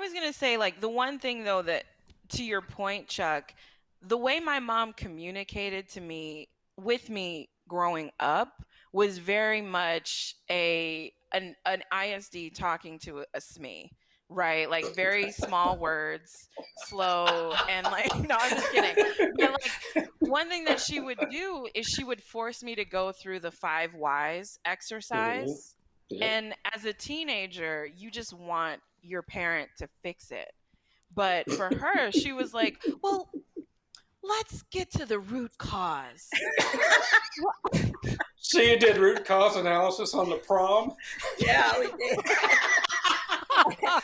was going to say, like, the one thing though that, to your point, Chuck, the way my mom communicated to me with me growing up was very much an ISD talking to a SME, right? Like very small words, slow, and like no, I'm just kidding. But like one thing that she would do is she would force me to go through the 5 whys Mhm. exercise. Yep. And as a teenager, you just want your parent to fix it. But for her, she was like, well, let's get to the root cause. So you did root cause analysis on the prom? Yeah, we did.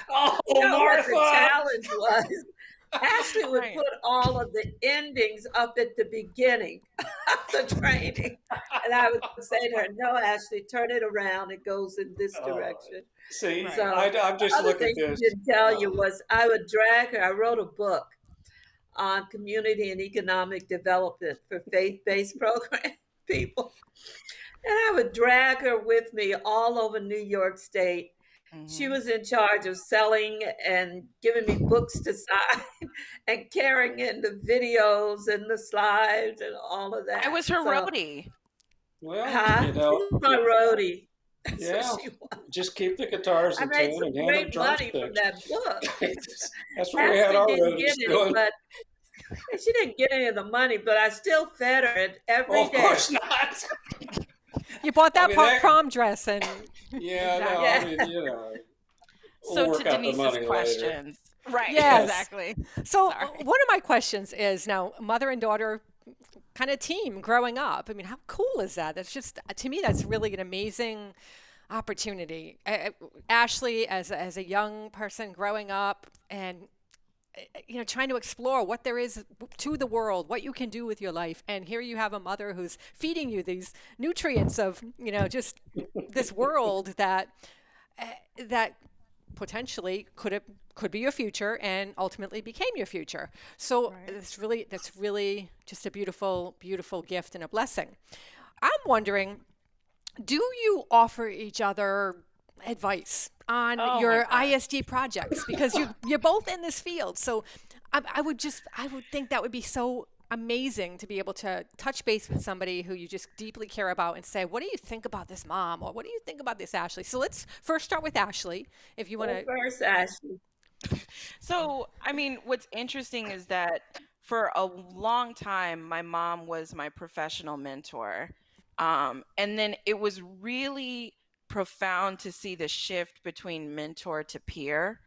Oh, You know what the Martha! challenge was? Ashley would Right. put all of the endings up at the beginning of the training. And I would say to her, no, Ashley, turn it around. It goes in this direction. See, Right. So I'm the just other looking at thing she this. didn't tell you was I would drag her. I wrote a book on community and economic development for faith-based program people. And I would drag her with me all over New York State. She Mhm. was in charge of selling and giving me books to sign and carrying in the videos and the slides and all of I that. was her So, roadie. Well, huh? She's my roadie. That's what yeah, she was. just keep the guitars I in made tune some and hand them great money from drumsticks. that book. That's what we had Ashley our didn't get roadies any, doing. but she didn't get any of the money, but I still fed her it Well, every of day. course not. You bought I that mean, that, prom dress and yeah, no, I Yeah. mean, we'll So to work out the Denise's money later. questions. Right, yes. exactly. So Sorry. one of my questions is now mother and daughter kind of team growing up. I mean, how cool is that? That's just to me that's really an amazing opportunity. Ashley as a young person growing up and trying to explore what there is to the world, what you can do with your life, and here you have a mother who's feeding you these nutrients of just this world that potentially could be your future and ultimately became your future. So Right. that's really just a beautiful gift and a blessing. I'm wondering, do you offer each other advice on Oh my your God. ISD projects because you're both in this field? So I would think that would be so amazing to be able to touch base with somebody who you just deeply care about and say, what do you think about this, mom, or what do you think about this, Ashley? So let's first start with Ashley if you want Go to. first, Ashley. So, I mean, what's interesting is that for a long time, my mom was my professional mentor. And then it was really profound to see the shift between mentor to peer,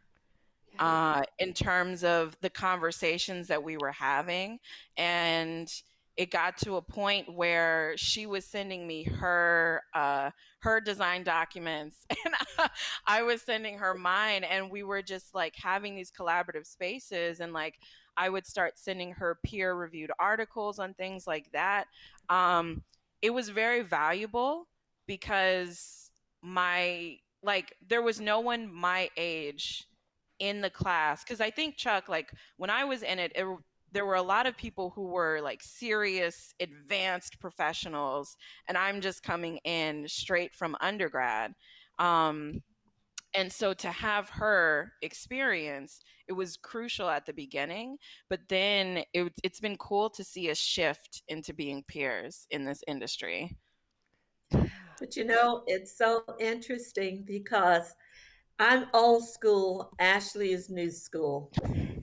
in terms of the conversations that we were having. And it got to a point where she was sending me her design documents and I was sending her mine, and we were just like having these collaborative spaces, and like I would start sending her peer reviewed articles on things like that. It was very valuable because my like there was no one my age in the class, because I think, Chuck, like when I was in it, there were a lot of people who were like serious advanced professionals, and I'm just coming in straight from undergrad. um, and so to have her experience, it was crucial at the beginning, but then it's been cool to see a shift into being peers in this industry. But it's so interesting because I'm old school. Ashley is new school.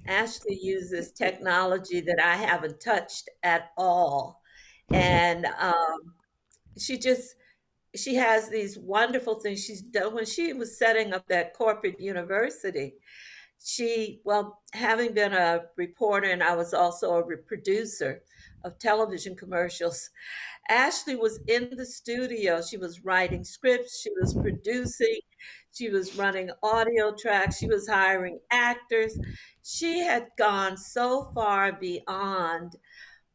Ashley uses technology that I haven't touched at all. And she just, she has these wonderful things she's done when she was setting up that corporate university. Well, having been a reporter and I was also a producer of television commercials, Ashley was in the studio. She was writing scripts, she was producing, she was running audio tracks, she was hiring actors. She had gone so far beyond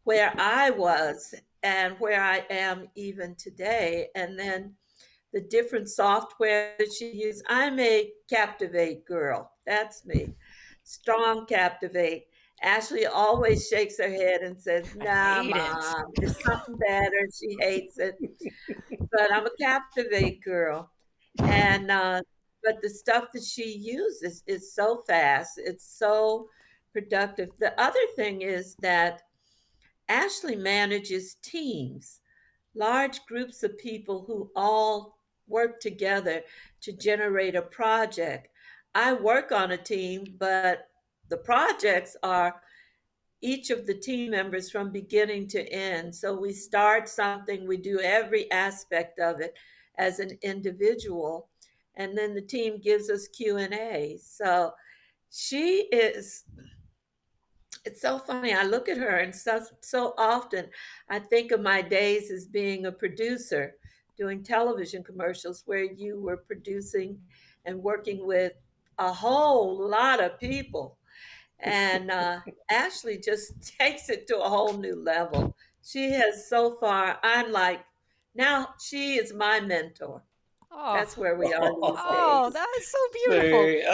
where I was and where I am even today. And then the different software that she used. I'm a Captivate girl. That's me. Strong Captivate. Ashley always shakes her head and says, I nah, hate it. mom, there's something better. She hates it. But I'm a Captivate girl. And but the stuff that she uses is so fast. It's so productive. The other thing is that Ashley manages teams, large groups of people who all work together to generate a project. I work on a team, but the projects are each of the team members from beginning to end. So we start something, we do every aspect of it as an individual, and then the team gives us Q&A. So she is, it's so funny. I look at her and so often I think of my days as being a producer doing television commercials where you were producing and working with a whole lot of people. And Ashley just takes it to a whole new level. She has so far, I'm like, now she is my mentor. Oh, That's where we are these oh, days. that's so beautiful. See,